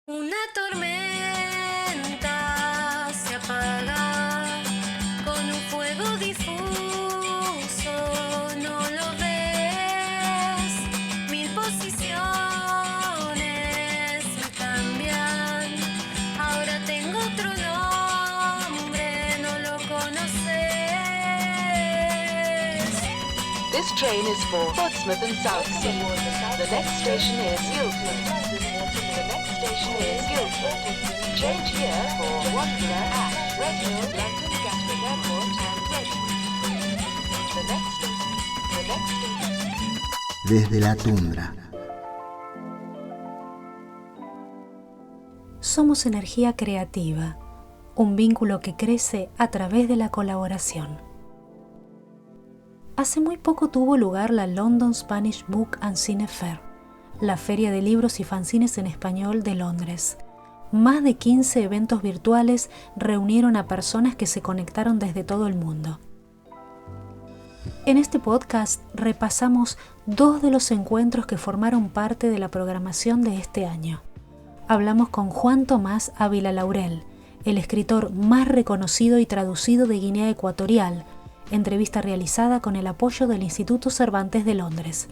Una tormenta se apaga con un fuego difuso, no lo ves. Mil posiciones me cambian. Ahora tengo otro nombre, no lo conoces. This train is for Portsmouth and Southsea. The next station is Guildford. The next station is Guildford. Change here for Wandsworth, Ash, Redhill, London, Gatwick Airport and Reading. The next station. Desde la tundra. Somos energía creativa, un vínculo que crece a través de la colaboración. Hace muy poco tuvo lugar la London Spanish Book and Cine Fair, la feria de libros y fanzines en español de Londres. Más de 15 eventos virtuales reunieron a personas que se conectaron desde todo el mundo. En este podcast repasamos 2 de los encuentros que formaron parte de la programación de este año. Hablamos con Juan Tomás Ávila Laurel, el escritor más reconocido y traducido de Guinea Ecuatorial, entrevista realizada con el apoyo del Instituto Cervantes de Londres,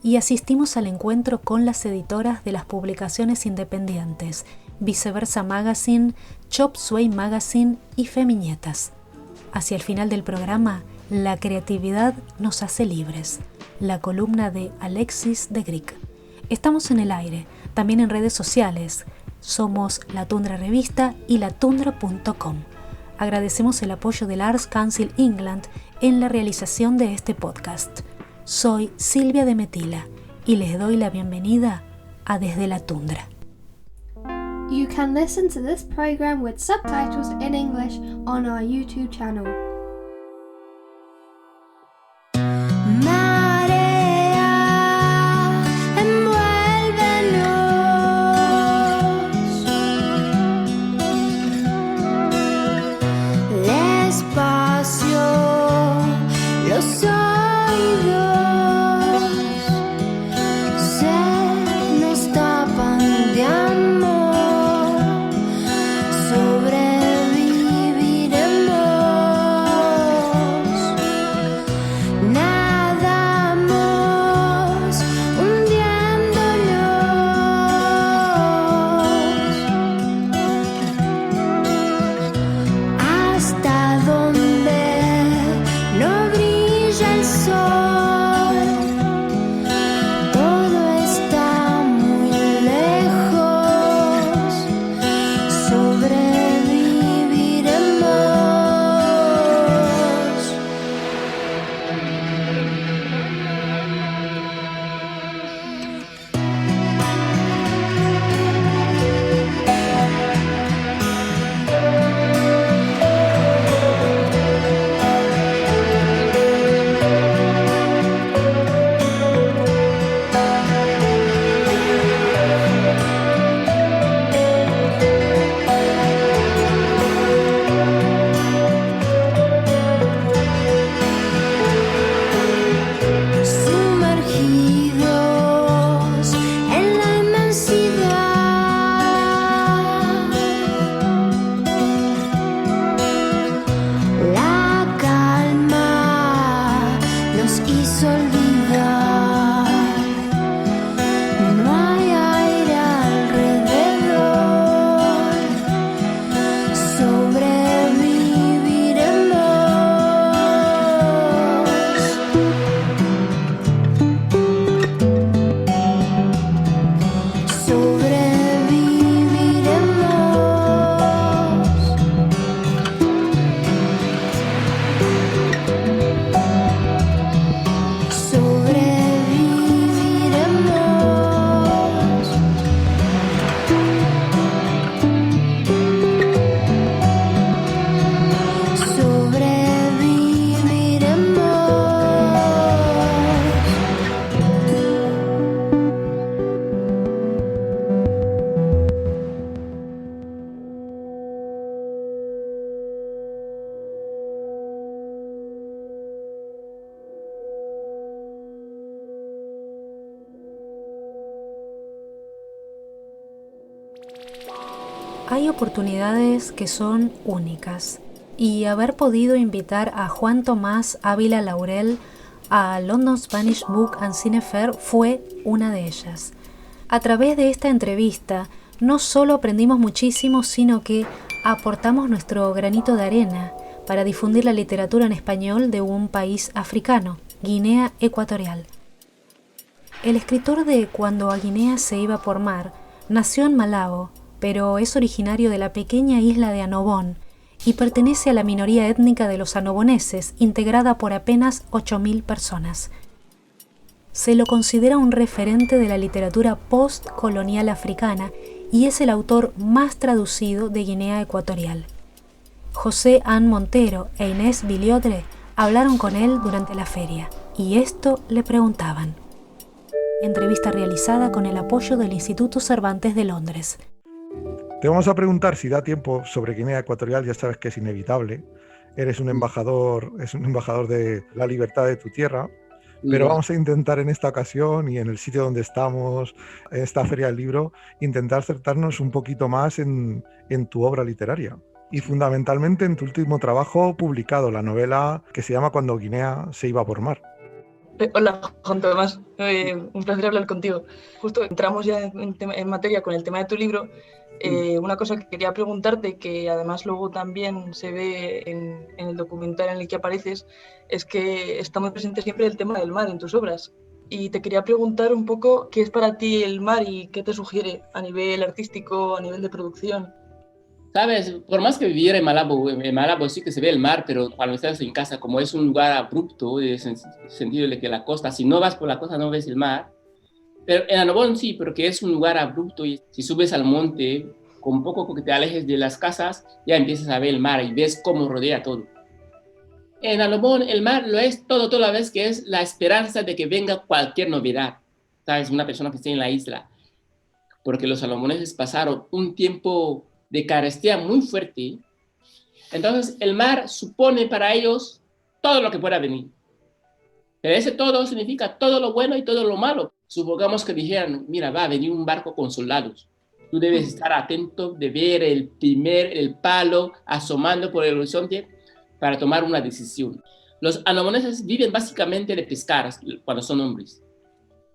y asistimos al encuentro con las editoras de las publicaciones independientes Viceversa Magazine, Chop Suey Magazine y Femiñetas. Hacia el final del programa, La creatividad nos hace libres, la columna de Alexis de Gric. Estamos en el aire, también en redes sociales. Somos La Tundra Revista y latundra.com. Agradecemos el apoyo del Arts Council England en la realización de este podcast. Soy Silvia de Metila y les doy la bienvenida a Desde la Tundra. You can listen to this program with subtitles in English on our YouTube channel. Marea, envuélvenos. Despacio, los oídos se nos tapan de amor. Sobreviviremos. Hay oportunidades que son únicas y haber podido invitar a Juan Tomás Ávila Laurel a London Spanish Book and Cine Fair fue una de ellas. A través de esta entrevista no solo aprendimos muchísimo, sino que aportamos nuestro granito de arena para difundir la literatura en español de un país africano, Guinea Ecuatorial. El escritor de Cuando a Guinea se iba por mar nació en Malabo, pero es originario de la pequeña isla de Annobón y pertenece a la minoría étnica de los anoboneses, integrada por apenas 8.000 personas. Se lo considera un referente de la literatura postcolonial africana y es el autor más traducido de Guinea Ecuatorial. José Ann Montero e Inés Villodre hablaron con él durante la feria y esto le preguntaban. Entrevista realizada con el apoyo del Instituto Cervantes de Londres. Te vamos a preguntar si da tiempo sobre Guinea Ecuatorial, ya sabes que es inevitable. Eres un embajador de la libertad de tu tierra, pero vamos a intentar en esta ocasión y en el sitio donde estamos, en esta Feria del Libro, intentar centrarnos un poquito más en tu obra literaria y fundamentalmente en tu último trabajo publicado, la novela que se llama Cuando Guinea se iba por mar. Hola, Juan Tomás. Un placer hablar contigo. Justo entramos ya en materia con el tema de tu libro. Una cosa que quería preguntarte, que además luego también se ve en el documental en el que apareces, es que está muy presente siempre el tema del mar en tus obras. Y te quería preguntar un poco qué es para ti el mar y qué te sugiere a nivel artístico, a nivel de producción. Sabes, por más que viviera en Malabo sí que se ve el mar, pero cuando estás en casa, como es un lugar abrupto, en el sentido de que la costa, si no vas por la costa no ves el mar. Pero en Annobón sí, porque es un lugar abrupto y si subes al monte, con poco que te alejes de las casas, ya empiezas a ver el mar y ves cómo rodea todo. En Annobón el mar lo es todo, toda la vez que es la esperanza de que venga cualquier novedad. ¿Sabes? Una persona que esté en la isla. Porque los anoboneses pasaron un tiempo de carestía muy fuerte. Entonces el mar supone para ellos todo lo que pueda venir. Pero ese todo significa todo lo bueno y todo lo malo. Supongamos que dijeran, mira, va a venir un barco con soldados. Tú debes estar atento de ver el palo asomando por el horizonte para tomar una decisión. Los anoboneses viven básicamente de pescar cuando son hombres.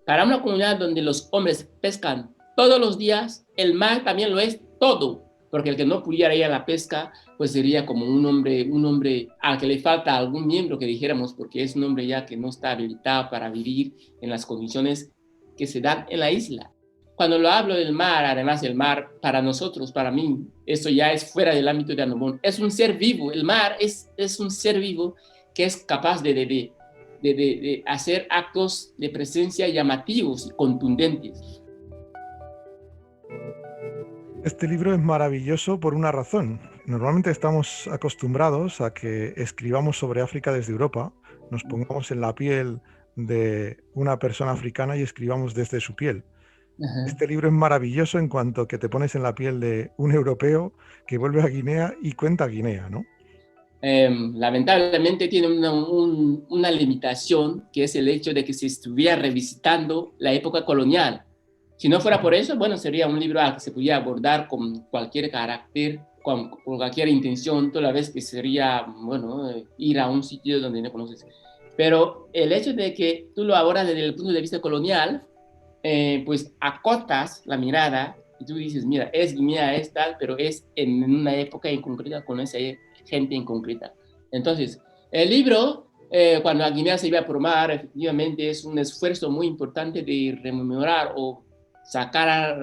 Para una comunidad donde los hombres pescan todos los días, el mar también lo es todo. Porque el que no pudiera ir a la pesca, pues sería como un hombre al que le falta algún miembro, que dijéramos, porque es un hombre ya que no está habilitado para vivir en las condiciones que se dan en la isla. Cuando lo hablo del mar, además el mar, para nosotros, para mí, eso ya es fuera del ámbito de Annobón. Es un ser vivo, el mar es un ser vivo que es capaz de hacer actos de presencia llamativos y contundentes. Este libro es maravilloso por una razón. Normalmente estamos acostumbrados a que escribamos sobre África desde Europa, nos pongamos en la piel de una persona africana y escribamos desde su piel. Ajá. Este libro es maravilloso en cuanto que te pones en la piel de un europeo que vuelve a Guinea y cuenta Guinea, ¿no? Lamentablemente tiene una limitación, que es el hecho de que se estuviera revisitando la época colonial. Si no fuera por eso, bueno, sería un libro al que se pudiera abordar con cualquier carácter, con cualquier intención, toda vez que sería, bueno, ir a un sitio donde no conoces. Pero el hecho de que tú lo abordas desde el punto de vista colonial, pues acotas la mirada y tú dices, mira, es Guinea, es tal, pero es en una época en concreta, con esa gente en concreta. Entonces, el libro, cuando a Guinea se iba por mar, efectivamente es un esfuerzo muy importante de rememorar o sacar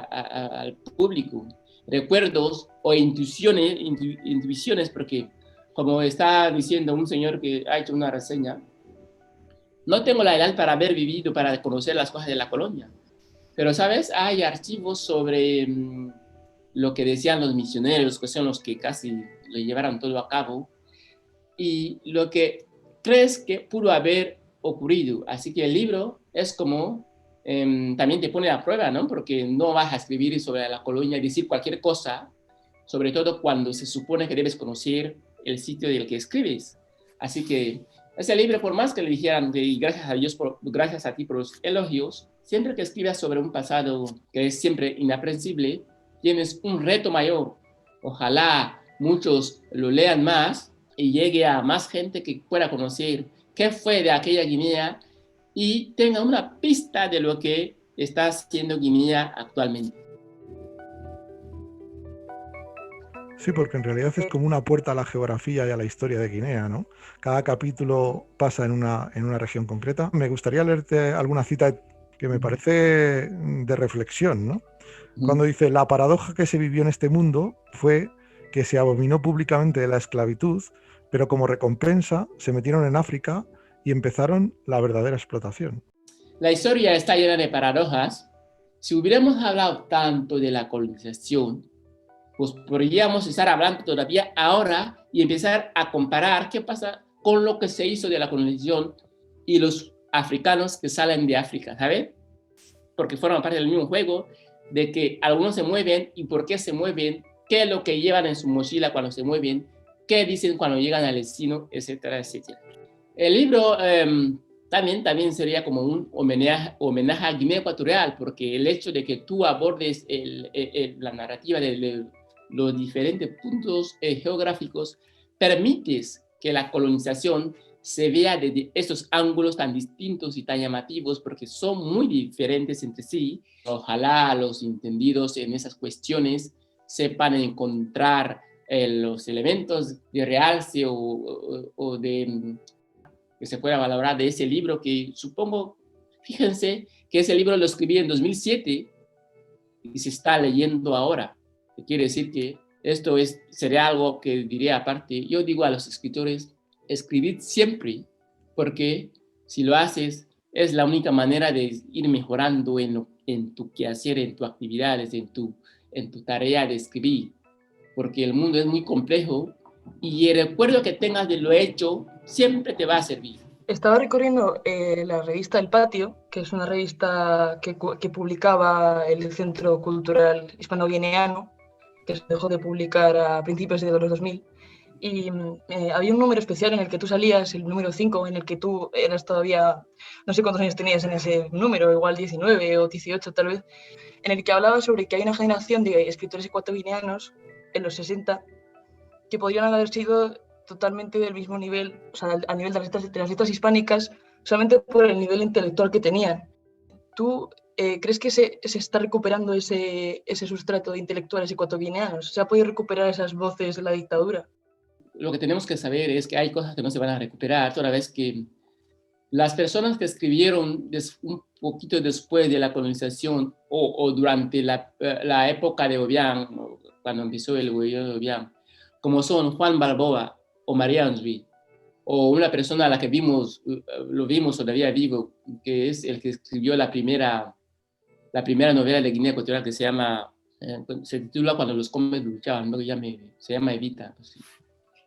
al público recuerdos o intuiciones, porque como está diciendo un señor que ha hecho una reseña, no tengo la edad para haber vivido, para conocer las cosas de la colonia, pero sabes, hay archivos sobre lo que decían los misioneros, que son los que casi lo llevaron todo a cabo, y lo que crees que pudo haber ocurrido. Así que el libro es como también te pone a prueba, ¿no? Porque no vas a escribir sobre la colonia y decir cualquier cosa, sobre todo cuando se supone que debes conocer el sitio del que escribes. Así que ese libro, por más que le dijeran, y gracias a Dios, gracias a ti por los elogios, siempre que escribas sobre un pasado que es siempre inaprensible, tienes un reto mayor. Ojalá muchos lo lean más y llegue a más gente que pueda conocer qué fue de aquella Guinea y tenga una pista de lo que está haciendo Guinea actualmente. Sí, porque en realidad es como una puerta a la geografía y a la historia de Guinea, ¿no? Cada capítulo pasa en una región concreta. Me gustaría leerte alguna cita que me parece de reflexión, ¿no? Cuando dice, la paradoja que se vivió en este mundo fue que se abominó públicamente de la esclavitud, pero como recompensa se metieron en África y empezaron la verdadera explotación. La historia está llena de paradojas. Si hubiéramos hablado tanto de la colonización, pues podríamos estar hablando todavía ahora y empezar a comparar qué pasa con lo que se hizo de la colonización y los africanos que salen de África, ¿sabes? Porque forman parte del mismo juego, de que algunos se mueven y por qué se mueven, qué es lo que llevan en su mochila cuando se mueven, qué dicen cuando llegan al destino, etcétera, etcétera. El libro también sería como un homenaje a Guinea Ecuatorial, porque el hecho de que tú abordes la narrativa de los diferentes puntos geográficos permites que la colonización se vea desde estos ángulos tan distintos y tan llamativos, porque son muy diferentes entre sí. Ojalá los entendidos en esas cuestiones sepan encontrar los elementos de realce o de que se pueda valorar de ese libro, que supongo, fíjense que ese libro lo escribí en 2007 y se está leyendo ahora. Quiere decir que esto sería algo que diría aparte. Yo digo a los escritores, escribid siempre, porque si lo haces, es la única manera de ir mejorando en tu quehacer, en tus actividades, en tu tarea de escribir, porque el mundo es muy complejo y el recuerdo que tengas de lo hecho siempre te va a servir. Estaba recorriendo la revista El Patio, que es una revista que publicaba el Centro Cultural Hispano-Guineano, que se dejó de publicar a principios de los 2000, y había un número especial en el que tú salías, el número 5, en el que tú eras todavía, no sé cuántos años tenías en ese número, igual 19 o 18 tal vez, en el que hablaba sobre que hay una generación de escritores ecuatoguineanos en los 60 que podrían haber sido totalmente del mismo nivel, o sea, a nivel de las letras hispánicas, solamente por el nivel intelectual que tenían. ¿Tú crees que se está recuperando ese sustrato de intelectuales ecuatoguineanos? ¿Se ha podido recuperar esas voces de la dictadura? Lo que tenemos que saber es que hay cosas que no se van a recuperar, toda vez que las personas que escribieron un poquito después de la colonización o durante la época de Obiang, cuando empezó el gobierno de Obiang, como son Juan Balboa o María Ansui, o una persona a la que lo vimos todavía vivo, que es el que escribió la primera novela de Guinea Ecuatorial, que se titula Cuando los Comes luchaban, ¿no? Se llama Evita. Pues, sí.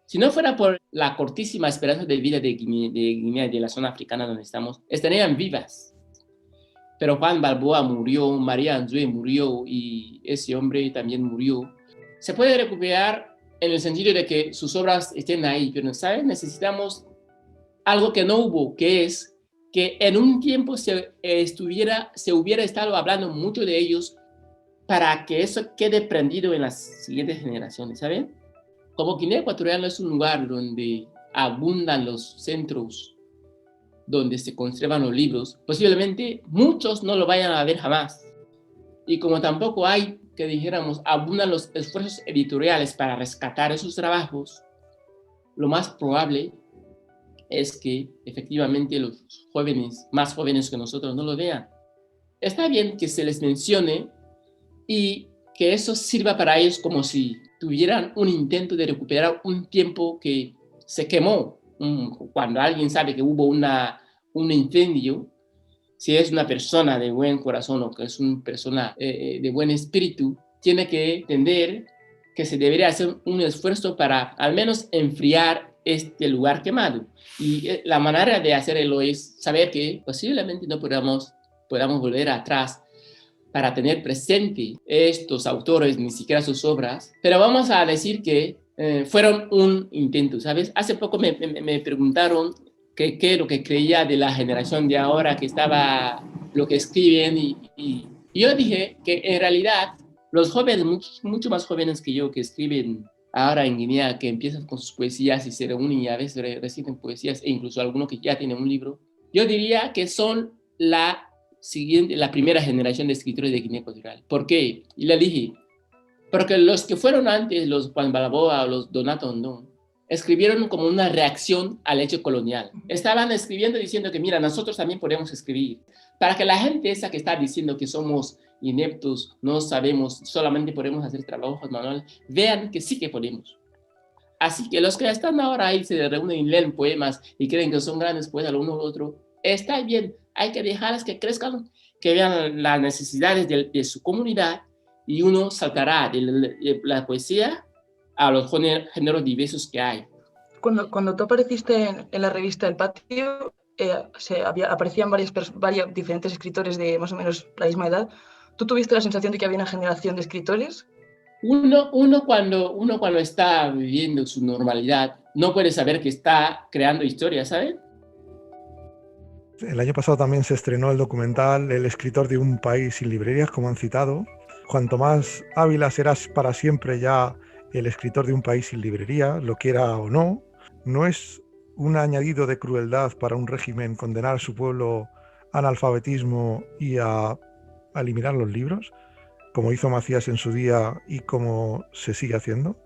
Si no fuera por la cortísima esperanza de vida de Guinea, de la zona africana donde estamos, estarían vivas. Pero Juan Balboa murió, María Ansui murió y ese hombre también murió. Se puede recuperar en el sentido de que sus obras estén ahí, pero ¿sabes? Necesitamos algo que no hubo, que es que en un tiempo se hubiera estado hablando mucho de ellos para que eso quede prendido en las siguientes generaciones, ¿saben? Como Guinea Ecuatorial no es un lugar donde abundan los centros donde se conservan los libros, posiblemente muchos no lo vayan a ver jamás. Y como tampoco hay, que dijéramos, abundan los esfuerzos editoriales para rescatar esos trabajos, lo más probable es que efectivamente los jóvenes, más jóvenes que nosotros, no lo vean. Está bien que se les mencione y que eso sirva para ellos como si tuvieran un intento de recuperar un tiempo que se quemó. Cuando alguien sabe que hubo un incendio, si es una persona de buen corazón o que es una persona de buen espíritu, tiene que entender que se debería hacer un esfuerzo para al menos enfriar este lugar quemado. Y la manera de hacerlo es saber que posiblemente no podamos volver atrás para tener presente estos autores, ni siquiera sus obras, pero vamos a decir que fueron un intento, ¿sabes? Hace poco me preguntaron qué es lo que creía de la generación de ahora, que estaba lo que escriben, y yo dije que en realidad Los jóvenes, mucho más jóvenes que yo, que escriben ahora en Guinea, que empiezan con sus poesías y se reúnen y a veces reciten poesías, e incluso algunos que ya tienen un libro, yo diría que son la primera generación de escritores de Guinea Ecuatorial. ¿Por qué? Y le dije, porque los que fueron antes, los Juan Balboa o los Donato Ondón, escribieron como una reacción al hecho colonial. Estaban escribiendo diciendo que, mira, nosotros también podemos escribir. Para que la gente esa que está diciendo que somos ineptos, no sabemos, solamente podemos hacer trabajos manuales, vean que sí que podemos. Así que los que están ahora ahí se reúnen y leen poemas y creen que son grandes poetas el uno u otro, está bien, hay que dejarles que crezcan, que vean las necesidades de su comunidad y uno saltará de la poesía a los géneros diversos que hay. Cuando tú apareciste en la revista El Patio, aparecían varios diferentes escritores de más o menos la misma edad. ¿Tú tuviste la sensación de que había una generación de escritores? Uno cuando está viviendo su normalidad no puede saber que está creando historias, ¿sabes? El año pasado también se estrenó el documental El escritor de un país sin librerías, como han citado. Juan Tomás Ávila serás para siempre ya el escritor de un país sin librería, lo quiera o no. ¿No es un añadido de crueldad para un régimen condenar a su pueblo al analfabetismo y a eliminar los libros, como hizo Macías en su día y como se sigue haciendo?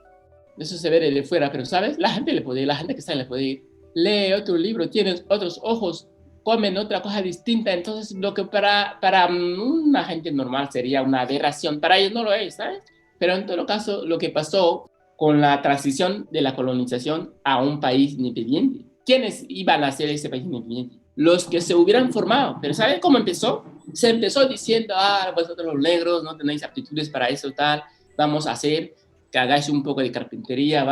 Eso se ve desde fuera, pero ¿sabes? La gente que está en el poder lee otro libro, tiene otros ojos, comen otra cosa distinta, entonces lo que para una gente normal sería una aberración, para ellos no lo es, ¿sabes? Pero en todo caso, lo que pasó con la transición de la colonización a un país independiente, ¿quiénes iban a ser ese país independiente? Los que se hubieran formado. Pero ¿saben cómo empezó? Se empezó diciendo, vosotros los negros no tenéis aptitudes para eso, tal, vamos a hacer que hagáis un poco de carpintería,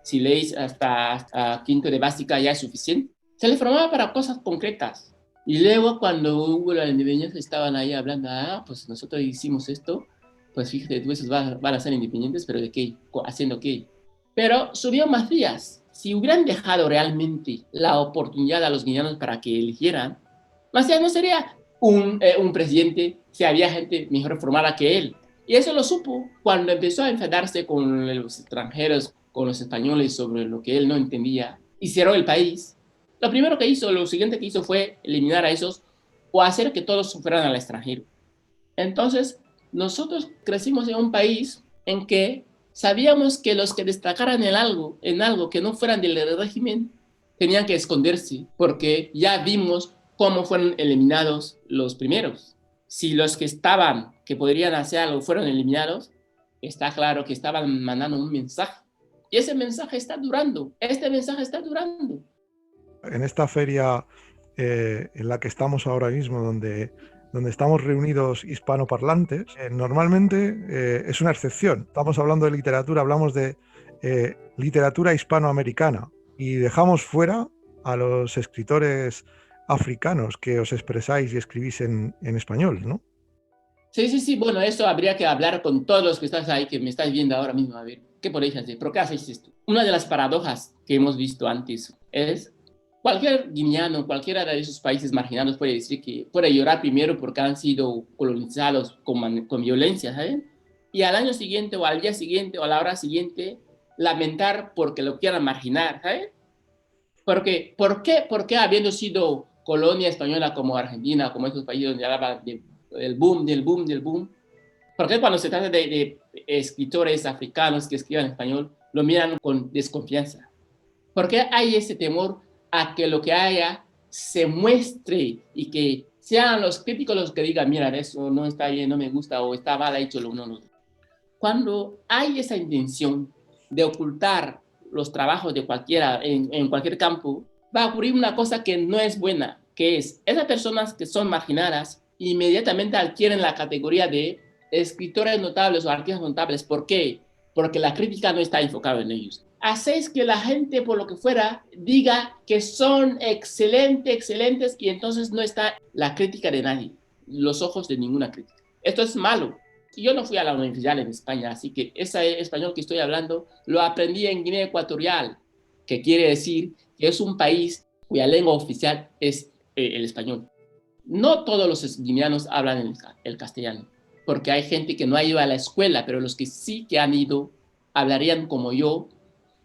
si leéis hasta quinto de básica ya es suficiente. Se les formaba para cosas concretas. Y luego cuando hubo la independencia estaban ahí hablando, pues nosotros hicimos esto, pues fíjate, tú esos van a ser independientes, pero ¿de qué? ¿Haciendo qué? Pero subió Macías. Si hubieran dejado realmente la oportunidad a los guineanos para que eligieran, Macías no sería un presidente si había gente mejor formada que él. Y eso lo supo cuando empezó a enfadarse con los extranjeros, con los españoles sobre lo que él no entendía y cerró el país. Lo siguiente que hizo fue eliminar a esos o hacer que todos fueran al extranjero. Entonces, nosotros crecimos en un país en que sabíamos que los que destacaran en algo que no fueran del régimen, tenían que esconderse, porque ya vimos cómo fueron eliminados los primeros. Si los que podrían hacer algo fueron eliminados, está claro que estaban mandando un mensaje. Y ese mensaje está durando. Este mensaje está durando. En esta feria en la que estamos ahora mismo, donde estamos reunidos hispanoparlantes, normalmente es una excepción. Estamos hablando de literatura, hablamos de literatura hispanoamericana y dejamos fuera a los escritores africanos que os expresáis y escribís en español, ¿no? Sí. Bueno, eso habría que hablar con todos los que estás ahí, que me estáis viendo ahora mismo. A ver, ¿qué podéis hacer? ¿Por qué hacéis esto? Una de las paradojas que hemos visto antes es cualquier guineano, cualquiera de esos países marginados puede decir que puede llorar primero porque han sido colonizados con violencia, ¿sabes? Y al año siguiente o al día siguiente o a la hora siguiente lamentar porque lo quieran marginar, ¿sabes? ¿Por qué habiendo sido colonia española como Argentina, como esos países donde hablaban del boom? ¿Por qué cuando se trata de escritores africanos que escriban español lo miran con desconfianza? ¿Por qué hay ese temor a que lo que haya se muestre y que sean los críticos los que digan, mira, eso no está bien, no me gusta o está mal hecho lo uno? Cuando hay esa intención de ocultar los trabajos de cualquiera en cualquier campo, va a ocurrir una cosa que no es buena, que es esas personas que son marginadas inmediatamente adquieren la categoría de escritores notables o artistas notables. ¿Por qué? Porque la crítica no está enfocada en ellos. Hacéis que la gente, por lo que fuera, diga que son excelentes y entonces no está la crítica de nadie, los ojos de ninguna crítica. Esto es malo. Yo no fui a la universidad en España, así que ese español que estoy hablando lo aprendí en Guinea Ecuatorial, que quiere decir que es un país cuya lengua oficial es el español. No todos los guineanos hablan el castellano. porque hay gente que no ha ido a la escuela, pero los que sí que han ido hablarían como yo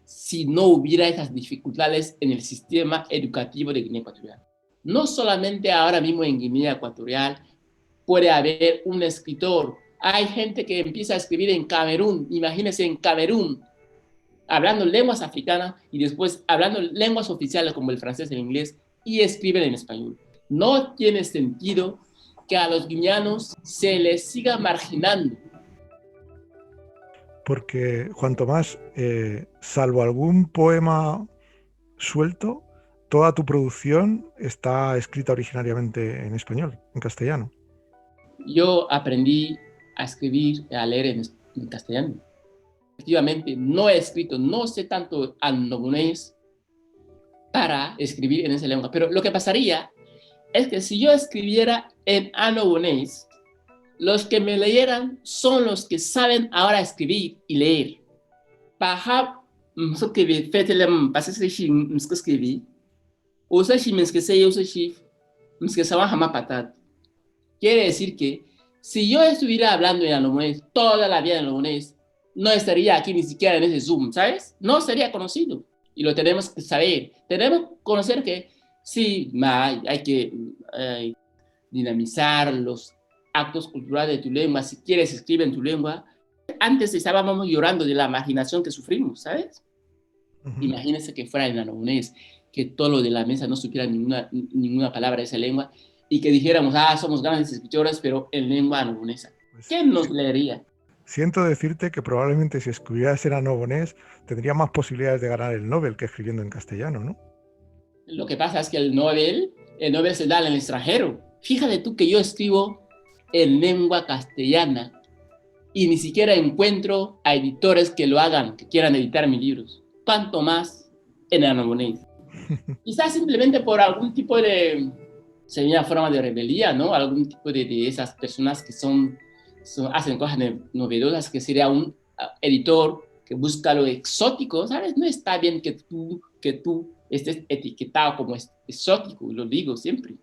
si no hubiera esas dificultades en el sistema educativo de Guinea Ecuatorial. No solamente ahora mismo en Guinea Ecuatorial puede haber un escritor. Hay gente que empieza a escribir en Camerún, imagínense en Camerún, hablando lenguas africanas y después hablando lenguas oficiales como el francés y el inglés y escriben en español. No tiene sentido que a los guineanos se les siga marginando. Porque, Juan Tomás, salvo algún poema suelto, toda tu producción está escrita originariamente en español, en castellano. Yo aprendí a escribir, a leer en castellano. Efectivamente, no he escrito, no sé tanto annobonés para escribir en esa lengua, pero lo que pasaría es que si yo escribiera en annobonés, los que me leyeran son los que saben ahora escribir y leer. Para que fetelem pasase si escribí, usa si me esquece usa si me jamás patat. Quiere decir que si yo estuviera hablando en annobonés toda la vida en annobonés, no estaría aquí ni siquiera en ese Zoom, ¿sabes? No sería conocido. Y lo tenemos que saber. Tenemos que conocer que sí, hay que dinamizar los actos culturales de tu lengua. Si quieres, escribe en tu lengua. Antes estábamos llorando de la marginación que sufrimos, ¿sabes? Imagínense que fuera en annobonés, que todo lo de la mesa no supiera ninguna palabra de esa lengua y que dijéramos, somos grandes escritores, pero en lengua annobonesa. ¿Quién nos leería? Siento decirte que probablemente si escribieras en annobonés tendría más posibilidades de ganar el Nobel que escribiendo en castellano, ¿no? Lo que pasa es que el Nobel se da en el extranjero. Fíjate tú que yo escribo en lengua castellana y ni siquiera encuentro a editores que lo hagan, que quieran editar mis libros. ¿Cuánto más en annobonés? Quizás simplemente por algún tipo de, sería forma de rebeldía, ¿no? Algún tipo de esas personas que hacen cosas novedosas, que sería un editor que busca lo exótico, ¿sabes? No está bien que tú estés etiquetado como exótico, lo digo siempre.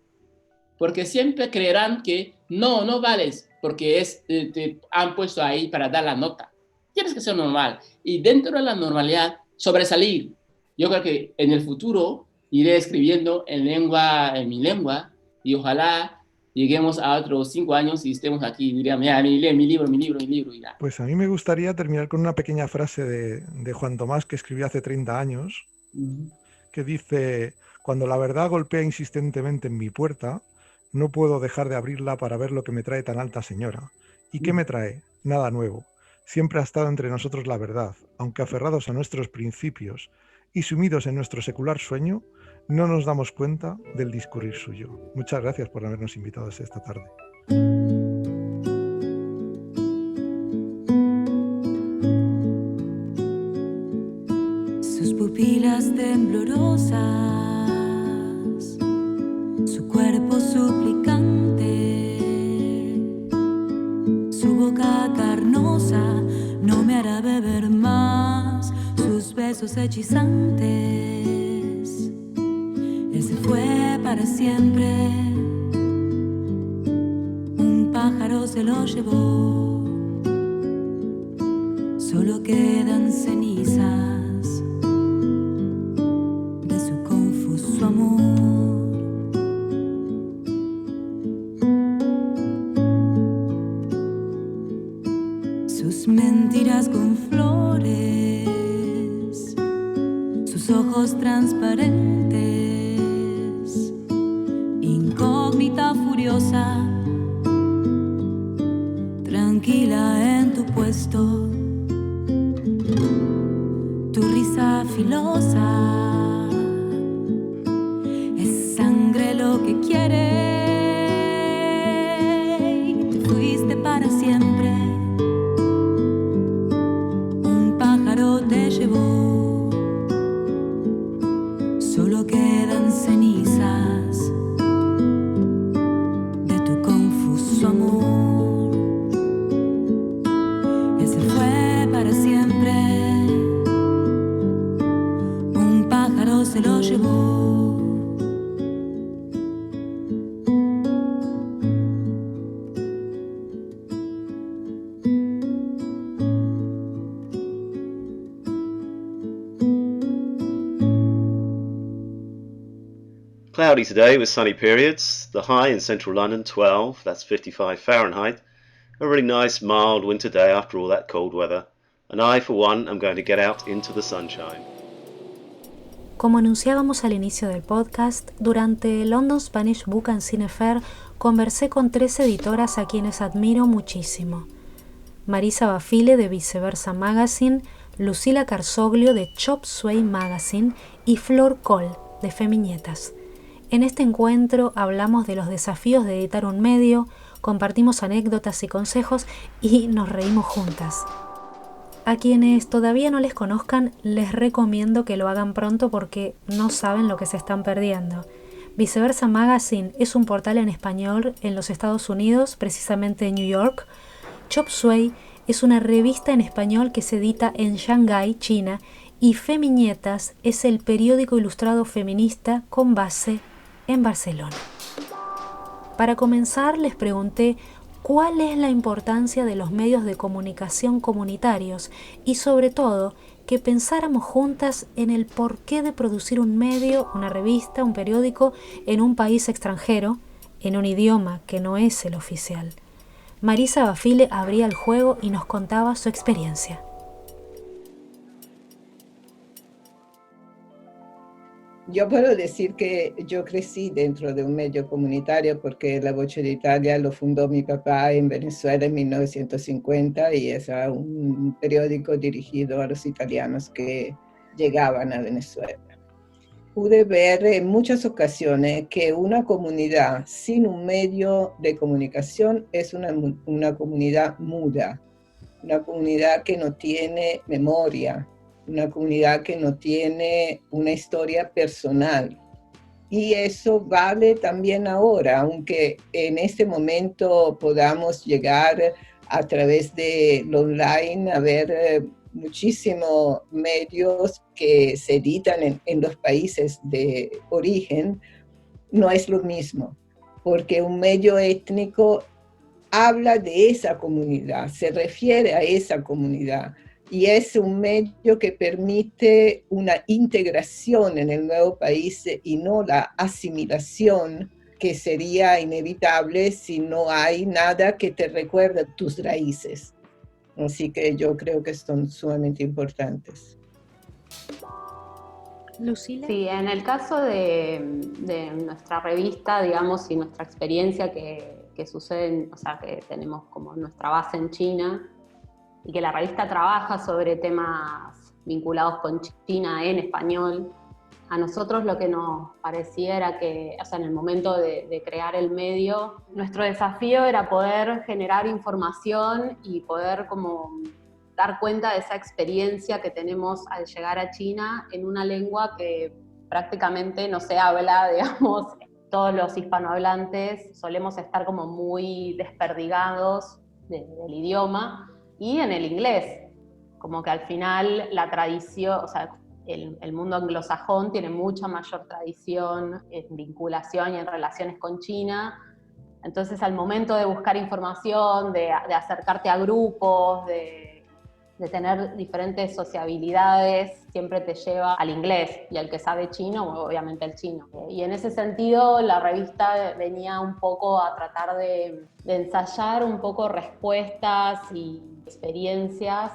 Porque siempre creerán que no vales, porque te han puesto ahí para dar la nota. Tienes que ser normal. Y dentro de la normalidad, sobresalir. Yo creo que en el futuro iré escribiendo en mi lengua, y ojalá lleguemos a otros 5 años y estemos aquí y dirían, mira, mi libro. Y ya. Pues a mí me gustaría terminar con una pequeña frase de Juan Tomás que escribió hace 30 años, que dice: cuando la verdad golpea insistentemente en mi puerta, no puedo dejar de abrirla para ver lo que me trae tan alta señora. ¿Y qué me trae? Nada nuevo. Siempre ha estado entre nosotros la verdad, aunque aferrados a nuestros principios y sumidos en nuestro secular sueño, no nos damos cuenta del discurrir suyo. Muchas gracias por habernos invitado esta tarde. Sus pupilas temblorosas, su cuerpo suplicante, su boca carnosa no me hará beber más, sus besos hechizantes. Él se fue para siempre, un pájaro se lo llevó, solo quedan cenizas de su confuso amor. Sus mentiras con flores, sus ojos transparentes, incógnita furiosa, tranquila en tu puesto, tu risa filosa, es sangre lo que quiere, y te fuiste para siempre, un pájaro te llevó, solo quedan cenizas de tu confuso amor. Él se fue para siempre, un pájaro se lo llevó. Cloudy today with sunny periods. The high in central London, 12, that's 55 Fahrenheit. A really nice, mild winter day after all that cold weather. And I, for one, am going to get out into the sunshine. Como anunciábamos al inicio del podcast, durante el London Spanish Book and Cine Fair conversé con 3 editoras a quienes admiro muchísimo. Marisa Bafile de Viceversa Magazine, Lucila Carsoglio de Chop Suey Magazine y Flor Cole de Feminietas. En este encuentro hablamos de los desafíos de editar un medio, compartimos anécdotas y consejos y nos reímos juntas. A quienes todavía no les conozcan, les recomiendo que lo hagan pronto porque no saben lo que se están perdiendo. Viceversa Magazine es un portal en español en los Estados Unidos, precisamente en New York. Chop Suey es una revista en español que se edita en Shanghái, China, y Feminietas es el periódico ilustrado feminista con base en Barcelona. Para comenzar, les pregunté cuál es la importancia de los medios de comunicación comunitarios y, sobre todo, que pensáramos juntas en el porqué de producir un medio, una revista, un periódico en un país extranjero, en un idioma que no es el oficial. Marisa Bafile abría el juego y nos contaba su experiencia. Yo puedo decir que yo crecí dentro de un medio comunitario porque La Voce de Italia lo fundó mi papá en Venezuela en 1950 y era un periódico dirigido a los italianos que llegaban a Venezuela. Pude ver en muchas ocasiones que una comunidad sin un medio de comunicación es una comunidad muda, una comunidad que no tiene memoria, una comunidad que no tiene una historia personal. Y eso vale también ahora, aunque en este momento podamos llegar a través de lo online a ver muchísimos medios que se editan en los países de origen, no es lo mismo, porque un medio étnico habla de esa comunidad, se refiere a esa comunidad. Y es un medio que permite una integración en el nuevo país y no la asimilación que sería inevitable si no hay nada que te recuerde tus raíces. Así que yo creo que son sumamente importantes. Lucila. Sí, en el caso de nuestra revista, digamos, y nuestra experiencia que sucede, o sea, que tenemos como nuestra base en China, y que la revista trabaja sobre temas vinculados con China en español, a nosotros lo que nos parecía era que, o sea, en el momento de crear el medio, nuestro desafío era poder generar información y poder como dar cuenta de esa experiencia que tenemos al llegar a China en una lengua que prácticamente no se habla, digamos. Todos los hispanohablantes solemos estar como muy desperdigados del idioma, y en el inglés, como que al final la tradición, o sea, el mundo anglosajón tiene mucha mayor tradición en vinculación y en relaciones con China. Entonces al momento de buscar información, de acercarte a grupos, de tener diferentes sociabilidades, siempre te lleva al inglés, y al que sabe chino, obviamente al chino. Y en ese sentido la revista venía un poco a tratar de ensayar un poco respuestas y experiencias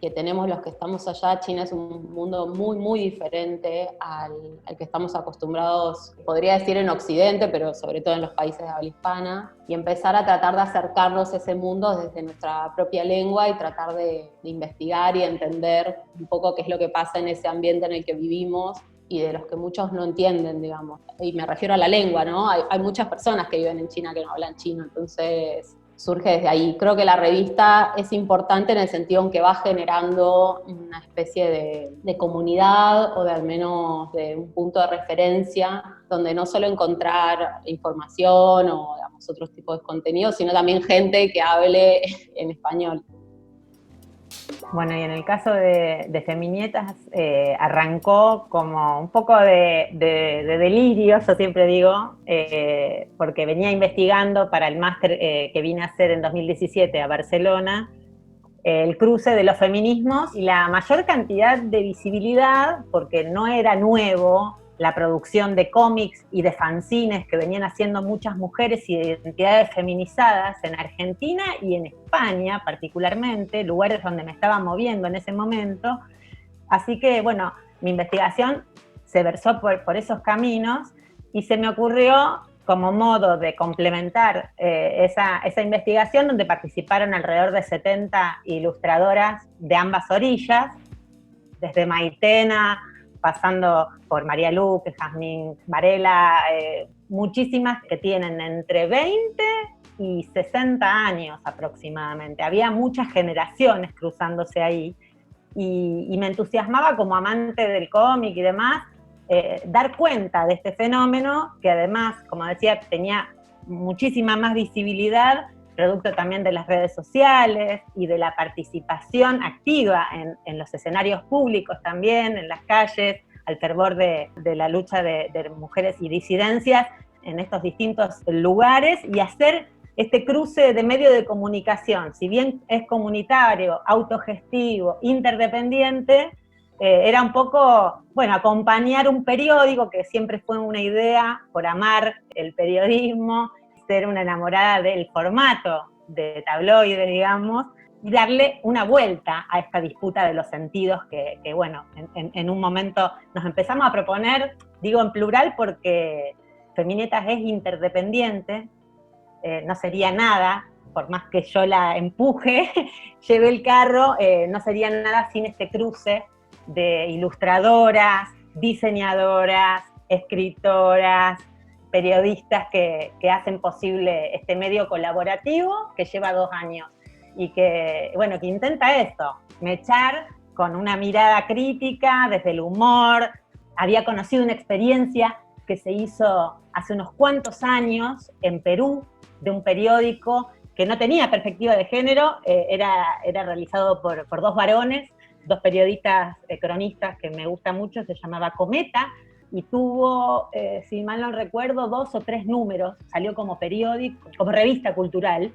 que tenemos los que estamos allá. China es un mundo muy, muy diferente al que estamos acostumbrados, podría decir en Occidente, pero sobre todo en los países de habla hispana, y empezar a tratar de acercarnos a ese mundo desde nuestra propia lengua y tratar de investigar y entender un poco qué es lo que pasa en ese ambiente en el que vivimos y de los que muchos no entienden, digamos. Y me refiero a la lengua, ¿no? Hay muchas personas que viven en China que no hablan chino, entonces surge desde ahí. Creo que la revista es importante en el sentido en que va generando una especie de comunidad, o de al menos de un punto de referencia, donde no solo encontrar información o, digamos, otros tipos de contenidos, sino también gente que hable en español. Bueno, y en el caso de Feminietas, arrancó como un poco de delirio, yo siempre digo, porque venía investigando para el máster que vine a hacer en 2017 a Barcelona, el cruce de los feminismos y la mayor cantidad de visibilidad, porque no era nuevo la producción de cómics y de fanzines que venían haciendo muchas mujeres y de identidades feminizadas en Argentina y en España particularmente, lugares donde me estaba moviendo en ese momento. Así que, bueno, mi investigación se versó por esos caminos y se me ocurrió como modo de complementar esa investigación, donde participaron alrededor de 70 ilustradoras de ambas orillas, desde Maitena, pasando por María Luque, Jazmín Varela, muchísimas que tienen entre 20 y 60 años aproximadamente. Había muchas generaciones cruzándose ahí y me entusiasmaba como amante del cómic y demás, dar cuenta de este fenómeno que además, como decía, tenía muchísima más visibilidad, producto también de las redes sociales y de la participación activa en los escenarios públicos también, en las calles, al fervor de la lucha de mujeres y disidencias en estos distintos lugares, y hacer este cruce de medio de comunicación, si bien es comunitario, autogestivo, interdependiente, era un poco, bueno, acompañar un periódico, que siempre fue una idea por amar el periodismo, ser una enamorada del formato de tabloide, digamos, y darle una vuelta a esta disputa de los sentidos que bueno, en un momento nos empezamos a proponer, digo en plural porque Feminietas es interdependiente, no sería nada, por más que yo la empuje, lleve el carro, no sería nada sin este cruce de ilustradoras, diseñadoras, escritoras, periodistas que hacen posible este medio colaborativo que lleva 2 años y que, bueno, que intenta esto, mechar con una mirada crítica, desde el humor. Había conocido una experiencia que se hizo hace unos cuantos años en Perú, de un periódico que no tenía perspectiva de género, era realizado por 2 varones, 2 periodistas cronistas que me gustan mucho, se llamaba Cometa, y tuvo, si mal no recuerdo, 2 o 3 números, salió como periódico, como revista cultural,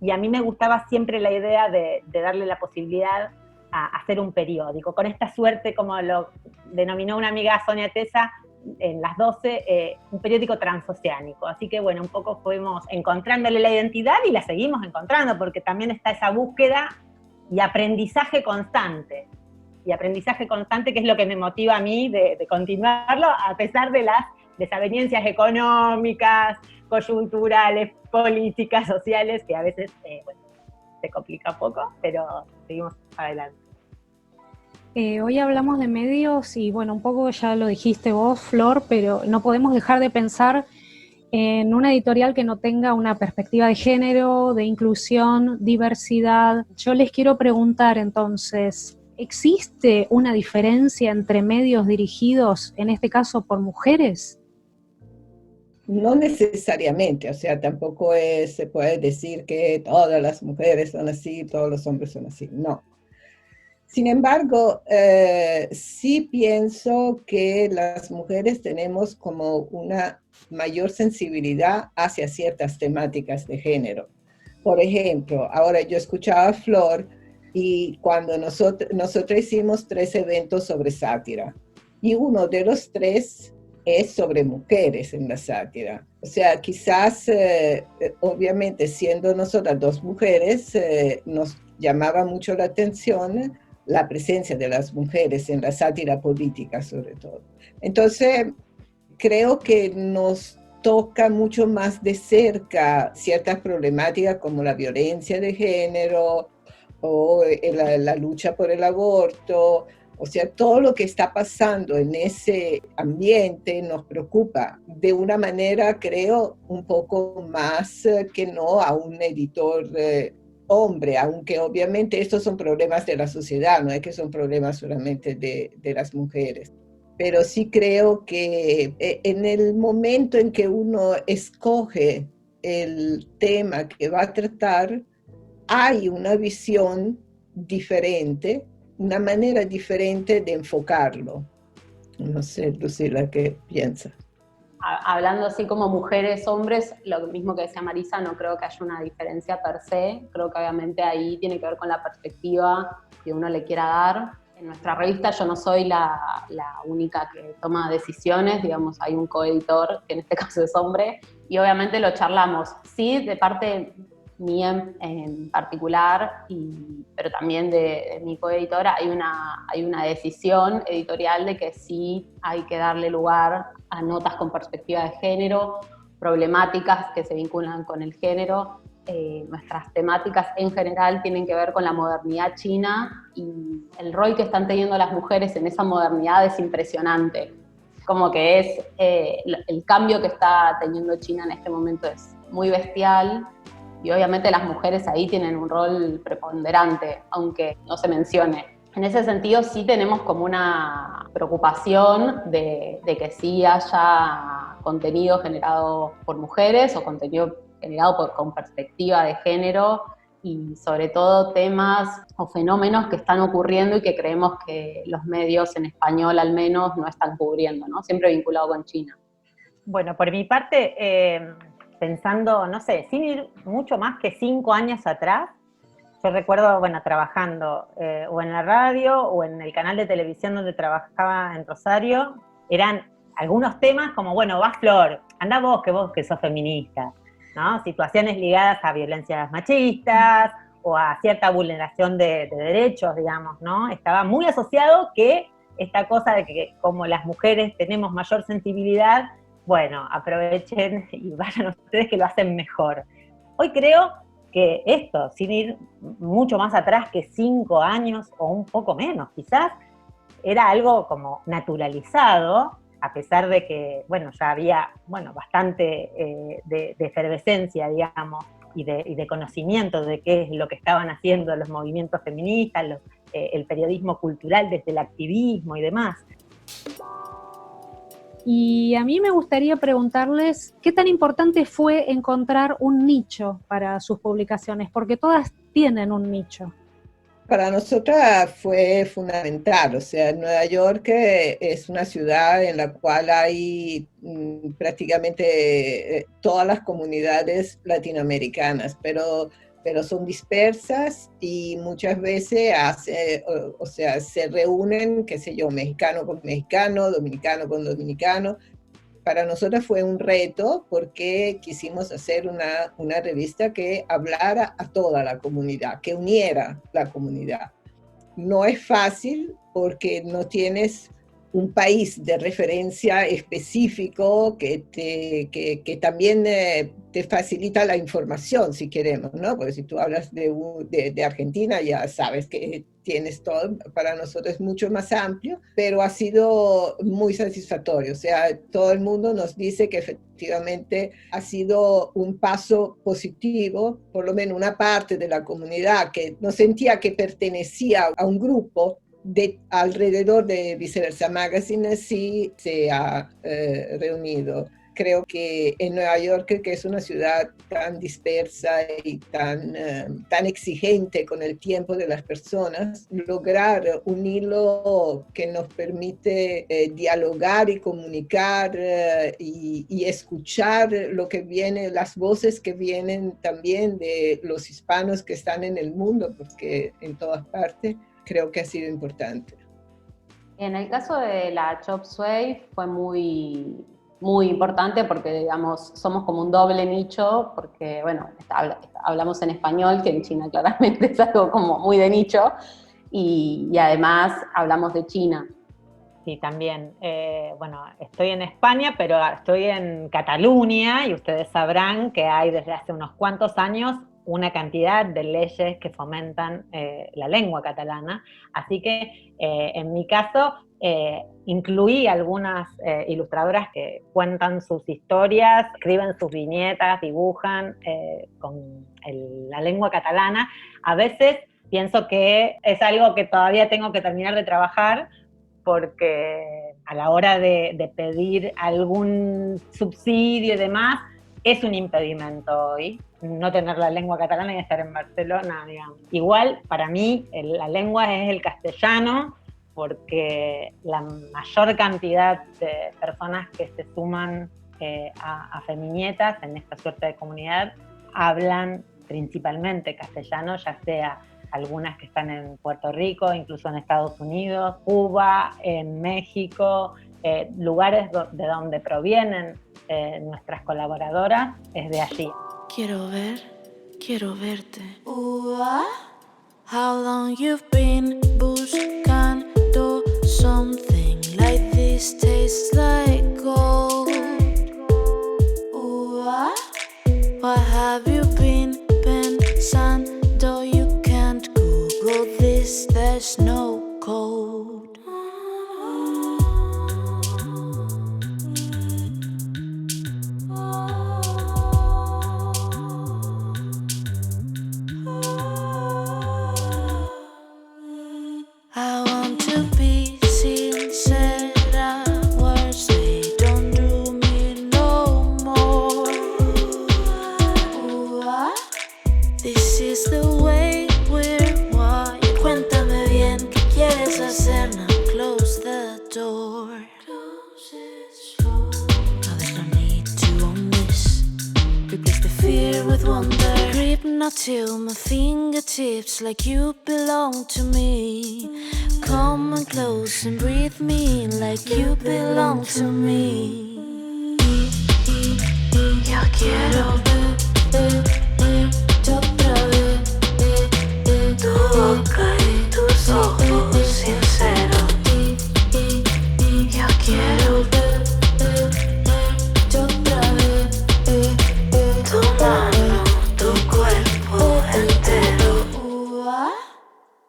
y a mí me gustaba siempre la idea de darle la posibilidad a hacer un periódico, con esta suerte, como lo denominó una amiga Sonia Tesa, en las 12, un periódico transoceánico. Así que bueno, un poco fuimos encontrándole la identidad y la seguimos encontrando, porque también está esa búsqueda y aprendizaje constante. Y aprendizaje constante, que es lo que me motiva a mí de continuarlo, a pesar de las desavenencias económicas, coyunturales, políticas, sociales, que a veces bueno, se complica un poco, pero seguimos adelante. Hoy hablamos de medios y bueno, un poco ya lo dijiste vos, Flor, pero no podemos dejar de pensar en una editorial que no tenga una perspectiva de género, de inclusión, diversidad. Yo les quiero preguntar entonces, ¿existe una diferencia entre medios dirigidos, en este caso por mujeres? No necesariamente, o sea, tampoco se puede decir que todas las mujeres son así, todos los hombres son así, no. Sin embargo, sí pienso que las mujeres tenemos como una mayor sensibilidad hacia ciertas temáticas de género. Por ejemplo, ahora yo escuchaba a Flor y cuando nosotros hicimos 3 eventos sobre sátira y uno de los 3 es sobre mujeres en la sátira. O sea, quizás, obviamente, siendo nosotras 2 mujeres, nos llamaba mucho la atención la presencia de las mujeres en la sátira política, sobre todo. Entonces, creo que nos toca mucho más de cerca ciertas problemáticas como la violencia de género o la lucha por el aborto. O sea, todo lo que está pasando en ese ambiente nos preocupa de una manera, creo, un poco más que no a un editor hombre, aunque obviamente estos son problemas de la sociedad, no es que son problemas solamente de las mujeres. Pero sí creo que en el momento en que uno escoge el tema que va a tratar, hay una visión diferente, una manera diferente de enfocarlo. No sé, Lucila, ¿qué piensas? Hablando así como mujeres, hombres, lo mismo que decía Marisa, no creo que haya una diferencia per se, creo que obviamente ahí tiene que ver con la perspectiva que uno le quiera dar. En nuestra revista yo no soy la única que toma decisiones, digamos, hay un coeditor, que en este caso es hombre, y obviamente lo charlamos, sí, de parte mía en particular, pero también de mi coeditora, hay una decisión editorial de que sí hay que darle lugar a notas con perspectiva de género, problemáticas que se vinculan con el género. Nuestras temáticas en general tienen que ver con la modernidad china y el rol que están teniendo las mujeres en esa modernidad es impresionante. Como que es el cambio que está teniendo China en este momento es muy bestial y obviamente las mujeres ahí tienen un rol preponderante, aunque no se mencione. En ese sentido sí tenemos como una preocupación de que sí haya contenido generado por mujeres o contenido generado con perspectiva de género y sobre todo temas o fenómenos que están ocurriendo y que creemos que los medios en español al menos no están cubriendo, ¿no? Siempre vinculado con China. Bueno, por mi parte, pensando, no sé, sin ir mucho más que 5 años atrás, yo recuerdo, bueno, trabajando o en la radio o en el canal de televisión donde trabajaba en Rosario, eran algunos temas como, bueno, va Flor, anda vos que sos feminista, ¿no? Situaciones ligadas a violencias machistas o a cierta vulneración de derechos, digamos, ¿no? Estaba muy asociado que esta cosa de que como las mujeres tenemos mayor sensibilidad, bueno, aprovechen y vayan ustedes que lo hacen mejor. Hoy creo que esto, sin ir mucho más atrás que 5 años o un poco menos quizás, era algo como naturalizado, a pesar de que, bueno, ya había, bueno, bastante de efervescencia, digamos, y de conocimiento de qué es lo que estaban haciendo los movimientos feministas, el periodismo cultural desde el activismo y demás. Y a mí me gustaría preguntarles qué tan importante fue encontrar un nicho para sus publicaciones, porque todas tienen un nicho. Para nosotras fue fundamental, o sea, Nueva York es una ciudad en la cual hay prácticamente todas las comunidades latinoamericanas, pero son dispersas y muchas veces se reúnen, qué sé yo, mexicano con mexicano, dominicano con dominicano. Para nosotros fue un reto porque quisimos hacer una revista que hablara a toda la comunidad, que uniera la comunidad. No es fácil porque no tienes un país de referencia específico que también te facilita la información, si queremos, ¿no? Porque si tú hablas de Argentina, ya sabes que tienes todo. Para nosotros es mucho más amplio, pero ha sido muy satisfactorio. O sea, todo el mundo nos dice que efectivamente ha sido un paso positivo, por lo menos una parte de la comunidad que no sentía que pertenecía a un grupo, alrededor de Viceversa Magazine sí se ha reunido. Creo que en Nueva York, que es una ciudad tan dispersa y tan exigente con el tiempo de las personas, lograr un hilo que nos permite dialogar y comunicar y escuchar lo que viene, las voces que vienen también de los hispanos que están en el mundo, porque en todas partes, creo que ha sido importante. En el caso de la Chop Suey fue muy importante porque, digamos, somos como un doble nicho, porque, bueno, hablamos en español, que en China claramente es algo como muy de nicho, y además hablamos de China. Sí, también. Bueno, estoy en España, pero estoy en Cataluña, y ustedes sabrán que hay desde hace unos cuantos años una cantidad de leyes que fomentan la lengua catalana, así que en mi caso incluí algunas ilustradoras que cuentan sus historias, escriben sus viñetas, dibujan con la lengua catalana. A veces pienso que es algo que todavía tengo que terminar de trabajar, porque a la hora de pedir algún subsidio y demás, es un impedimento hoy no tener la lengua catalana y estar en Barcelona, digamos. Igual, para mí, la lengua es el castellano, porque la mayor cantidad de personas que se suman a Feminietas en esta suerte de comunidad hablan principalmente castellano, ya sea algunas que están en Puerto Rico, incluso en Estados Unidos, Cuba, en México, lugares de donde provienen nuestras colaboradoras es de allí. Quiero verte. How long you've been buscando something like this, tastes like gold. What have you been pensando? You can't Google this, there's no code. I want to be sincera, words they don't do me no more. This is the way we're wired. Cuéntame bien qué quieres hacer, now close the door. Now there's no need to own this. Replace the fear with wonder. Grip not till my fingertips like you belong to me. Come and close and breathe me in like you belong to me. Yo quiero verte otra vez, tu boca y tus ojos sinceros. Yo quiero verte otra vez, tu mano, tu cuerpo entero.